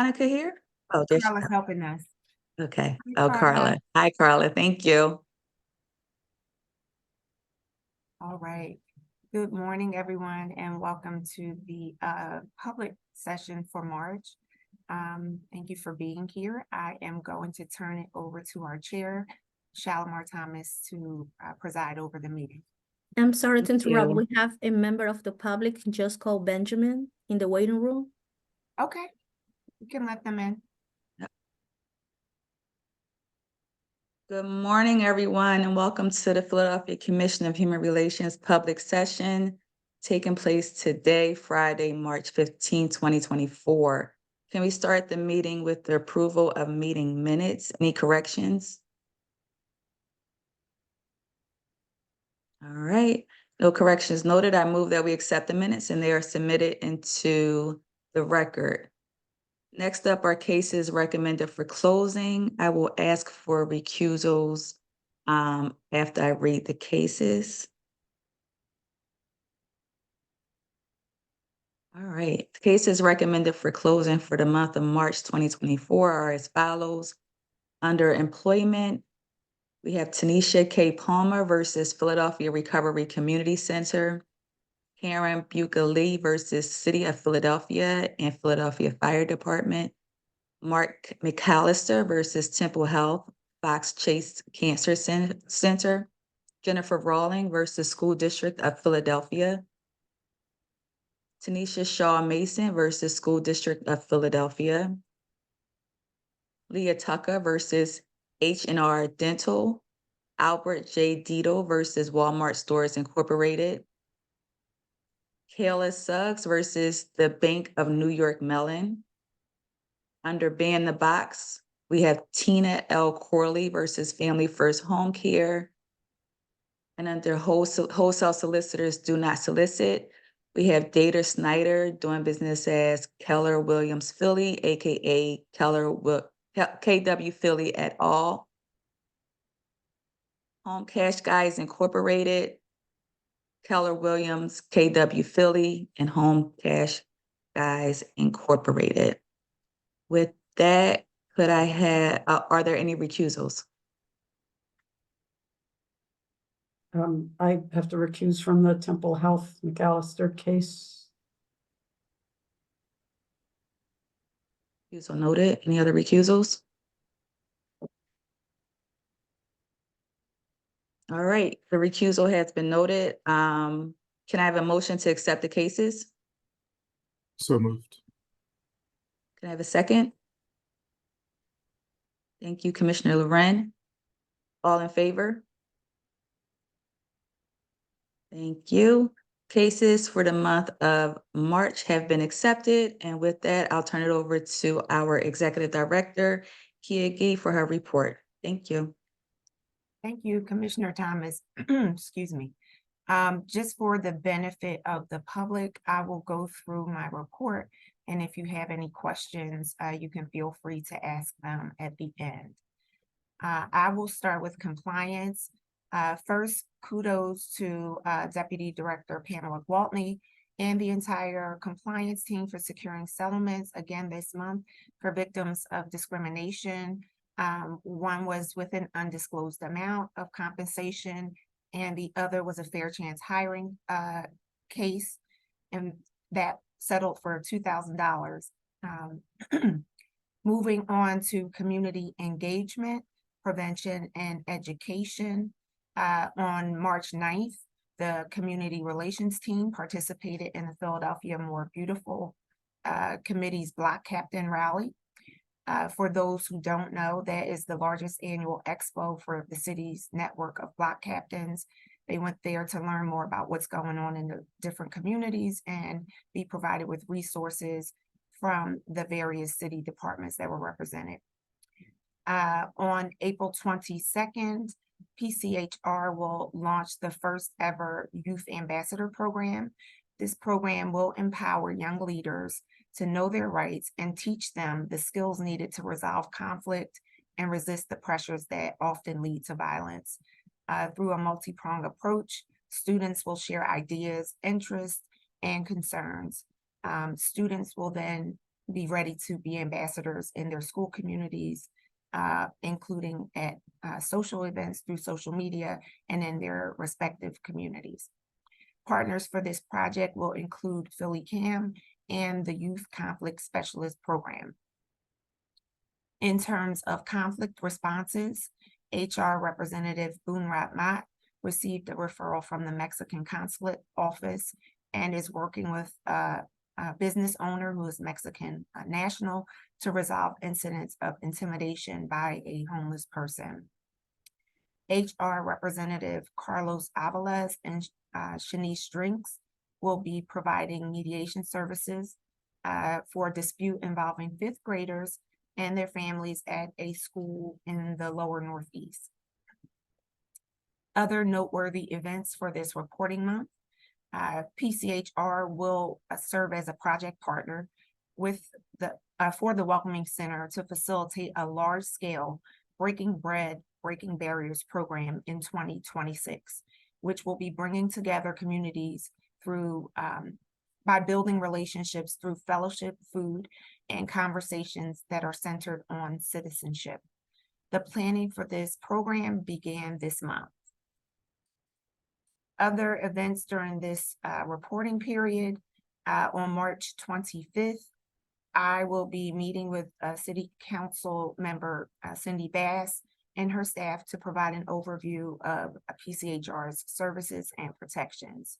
Monica here? Oh, there she Carla's helping us. okay. Hi, Oh, Carla. Carla. Hi, Carla. Thank you. All right. Good morning, everyone, and welcome to the public session for March. Thank you for being here. I am going to turn it over to our chair, Shalimar Thomas, to preside over the meeting. I'm sorry to Thank interrupt. you. We have a member of the public just called Benjamin in the waiting room. Okay, you can let them in. Good morning, everyone, and welcome to the Philadelphia Commission of Human Relations public session taking place today, Friday, March 15, 2024. Can we start the meeting with the approval of meeting minutes? Any corrections? All right, no corrections noted. I move that we accept the minutes and they are submitted into the record. Next up are cases recommended for closing. I will ask for recusals after I read the cases. All right, the cases recommended for closing for the month of March 2024 are as follows. Under employment, we have Tanisha K. Palmer versus Philadelphia Recovery Community Center, Karen Buca Lee versus City of Philadelphia and Philadelphia Fire Department, Mark McAllister versus Temple Health, Fox Chase Cancer Center, Jennifer Rawling versus School District of Philadelphia, Tanisha Shaw Mason versus School District of Philadelphia, Leah Tucker versus H&R Dental, Albert J. Dito versus Walmart Stores Incorporated, Kayla Suggs versus the Bank of New York Mellon. Under Ban the Box, we have Tina L. Corley versus Family First Home Care. And under Wholesale Solicitors Do Not Solicit, we have Data Snyder doing business as Keller Williams Philly, aka KW Philly et al. Home Cash Guys Incorporated, Keller Williams, KW Philly, and Home Cash Guys Incorporated. With that, could I have, are there any recusals? I have to recuse from the Temple Health McAllister case. Recusal noted. Any other recusals? All right, the recusal has been noted. Can I have a motion to accept the cases? So moved. Can I have a second? Thank you, Commissioner Loren. All in favor? Thank you. Cases for the month of March have been accepted. And with that, I'll turn it over to our Executive Director, Kia Gee, for her report. Thank you. Thank you, Commissioner Thomas. Excuse me. Just for the benefit of the public, I will go through my report. And if you have any questions, you can feel free to ask them at the end. I will start with compliance. First, kudos to Deputy Director Pamela Gwaltney and the entire compliance team for securing settlements again this month for victims of discrimination. One was with an undisclosed amount of compensation, and the other was a fair chance hiring case, and that settled for $2,000. Moving on to community engagement, prevention, and education. On March 9th, the community relations team participated in the Philadelphia More Beautiful Committee's Block Captain Rally. For those who don't know, that is the largest annual expo for the city's network of block captains. They went there to learn more about what's going on in the different communities and be provided with resources from the various city departments that were represented. On April 22nd, PCHR will launch the first ever Youth Ambassador Program. This program will empower young leaders to know their rights and teach them the skills needed to resolve conflict and resist the pressures that often lead to violence. Through a multi-pronged approach, students will share ideas, interests, and concerns. Students will then be ready to be ambassadors in their school communities, including at social events through social media and in their respective communities. Partners for this project will include Philly CAM and the Youth Conflict Specialist Program. In terms of conflict responses, HR Representative Boonrat Mott received a referral from the Mexican Consulate Office and is working with a business owner who is Mexican national to resolve incidents of intimidation by a homeless person. HR Representative Carlos Avalos and Shanice Drinks will be providing mediation services for a dispute involving fifth graders and their families at a school in the lower Northeast. Other noteworthy events for this reporting month, PCHR will serve as a project partner with for the Welcoming Center to facilitate a large-scale Breaking Bread, Breaking Barriers program in 2026, which will be bringing together communities through by building relationships through fellowship, food, and conversations that are centered on citizenship. The planning for this program began this month. Other events during this reporting period, on March 25th, I will be meeting with City Council member Cindy Bass and her staff to provide an overview of PCHR's services and protections.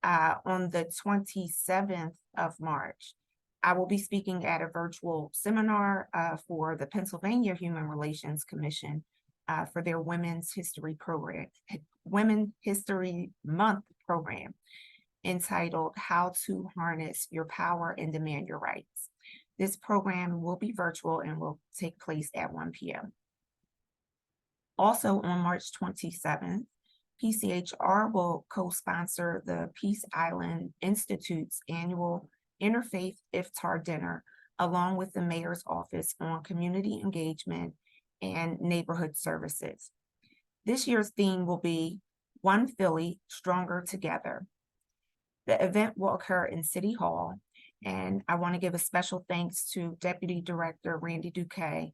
On the 27th of March, I will be speaking at a virtual seminar for the Pennsylvania Human Relations Commission for their Women's History program, Women History Month program, entitled How to Harness Your Power and Demand Your Rights. This program will be virtual and will take place at 1 p.m. Also on March 27th, PCHR will co-sponsor the Peace Island Institute's annual Interfaith Iftar Dinner, along with the Mayor's Office on Community Engagement and Neighborhood Services. This year's theme will be One Philly, Stronger Together. The event will occur in City Hall, and I want to give a special thanks to Deputy Director Randy Duque,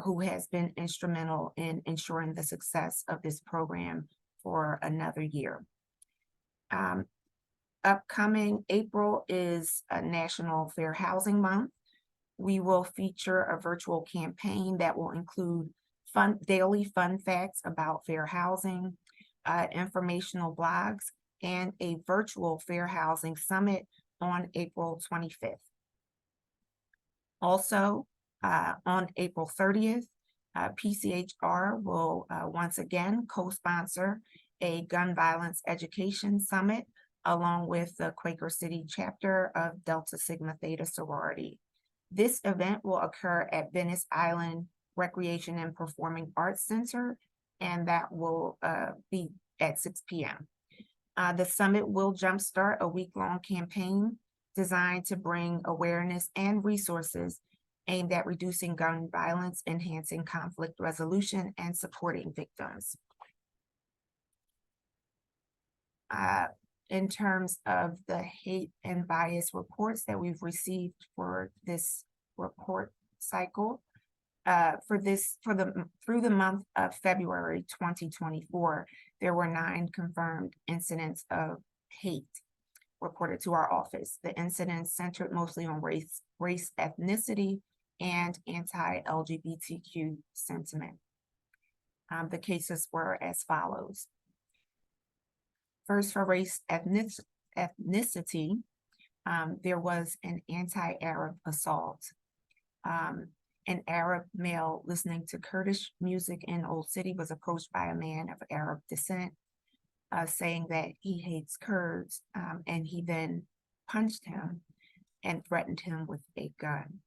who has been instrumental in ensuring the success of this program for another year. Upcoming April is a National Fair Housing Month. We will feature a virtual campaign that will include daily fun facts about fair housing, informational blogs, and a virtual fair housing summit on April 25th. Also, on April 30th, PCHR will once again co-sponsor a gun violence education summit along with the Quaker City chapter of Delta Sigma Theta sorority. This event will occur at Venice Island Recreation and Performing Arts Center, and that will be at 6 p.m. The summit will jumpstart a week-long campaign designed to bring awareness and resources aimed at reducing gun violence, enhancing conflict resolution, and supporting victims. In terms of the hate and bias reports that we've received for this report cycle, through the month of February 2024, there were 9 confirmed incidents of hate reported to our office. The incidents centered mostly on race, ethnicity, and anti-LGBTQ sentiment. The cases were as follows. First, for race ethnicity, there was an anti-Arab assault. An Arab male listening to Kurdish music in Old City was approached by a man of Arab descent, saying that he hates Kurds, and he then punched him and threatened him with a gun.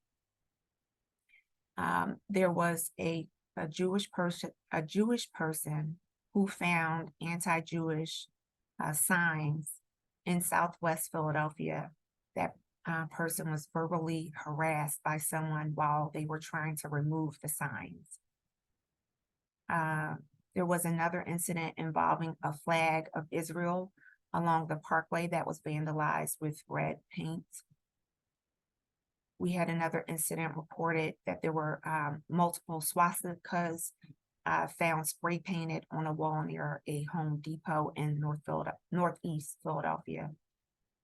There was a Jewish person who found anti-Jewish signs in Southwest Philadelphia. That person was verbally harassed by someone while they were trying to remove the signs. There was another incident involving a flag of Israel along the parkway that was vandalized with red paint. We had another incident reported that there were multiple swastikas found spray painted on a wall near a Home Depot in Northeast Philadelphia.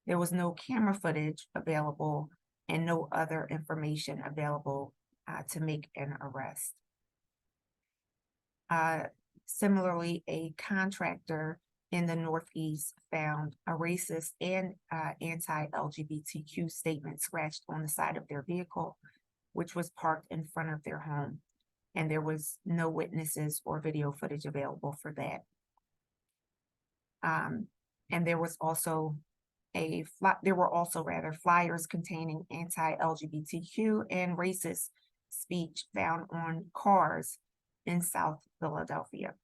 There was no camera footage available and no other information available to make an arrest. Similarly, a contractor in the Northeast found a racist and anti-LGBTQ statement scratched on the side of their vehicle, which was parked in front of their home. And there was no witnesses or video footage available for that. And there was also there were also flyers containing anti-LGBTQ and racist speech found on cars in South Philadelphia.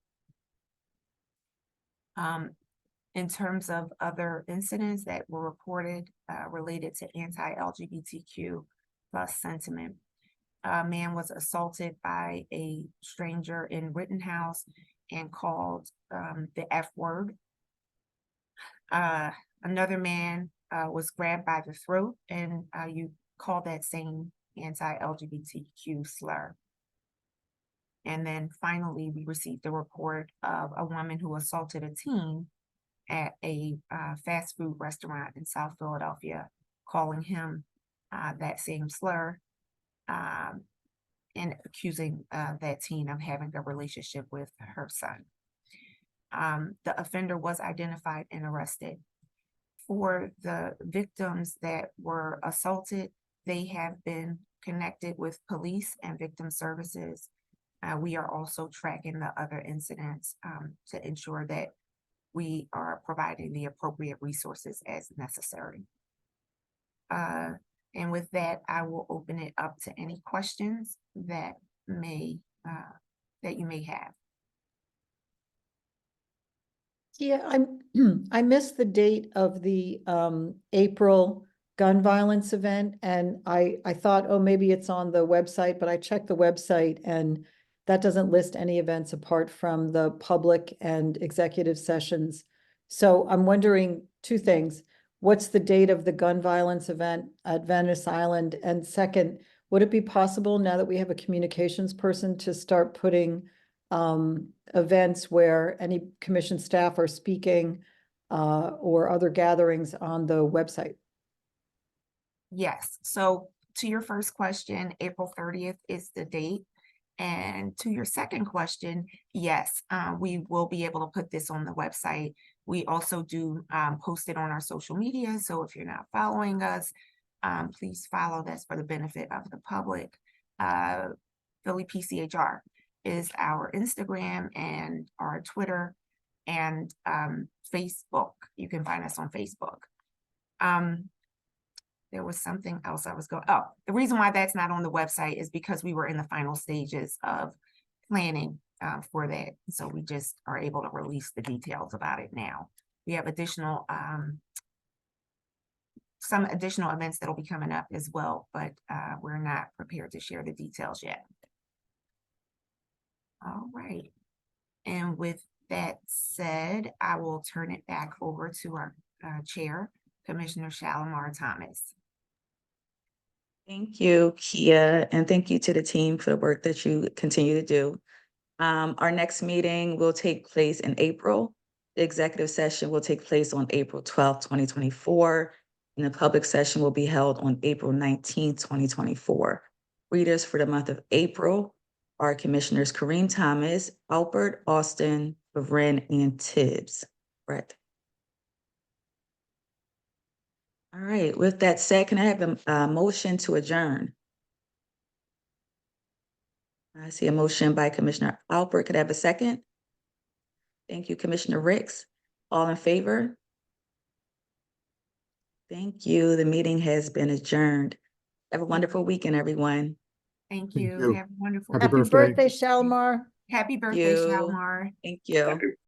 In terms of other incidents that were reported related to anti-LGBTQ plus sentiment, a man was assaulted by a stranger in Rittenhouse and called the F word. Another man was grabbed by the throat and you call that same anti-LGBTQ slur. And then finally, we received a report of a woman who assaulted a teen at a fast food restaurant in South Philadelphia, calling him that same slur and accusing that teen of having a relationship with her son. The offender was identified and arrested. For the victims that were assaulted, they have been connected with police and victim services. We are also tracking the other incidents to ensure that we are providing the appropriate resources as necessary. And with that, I will open it up to any questions that you may have. Yeah, I missed the date of the April gun violence event, and I thought, oh, maybe it's on the website, but I checked the website and that doesn't list any events apart from the public and executive sessions. So I'm wondering two things. What's the date of the gun violence event at Venice Island? And second, would it be possible, now that we have a communications person, to start putting events where any commission staff are speaking or other gatherings on the website? Yes, so to your first question, April 30th is the date. And to your second question, yes, we will be able to put this on the website. We also do post it on our social media. So if you're not following us, please follow. That's for the benefit of the public. Philly Pchr is our Instagram and our Twitter and Facebook. You can find us on Facebook. There was something else I was going, oh, the reason why that's not on the website is because we were in the final stages of planning for that. So we just are able to release the details about it now. We have some additional events that'll be coming up as well, but we're not prepared to share the details yet. All right. And with that said, I will turn it back over to our chair, Commissioner Shalimar Thomas. Thank you, Kia, and thank you to the team for the work that you continue to do. Our next meeting will take place in April. The executive session will take place on April 12th, 2024, and the public session will be held on April 19th, 2024. Readers for the month of April are Commissioners Kareem Thomas, Alpert, Austin, Bavrin, and Tibbs. Brett. All right, with that said, can I have a motion to adjourn? I see a motion by Commissioner Alpert. Could I have a second? Thank you, Commissioner Ricks. All in favor? Thank you. The meeting has been adjourned. Have a wonderful weekend, everyone. Thank Thank you. you. Have a wonderful Happy Happy birthday. birthday, Shalimar. Happy birthday, You. Shalimar. Thank you.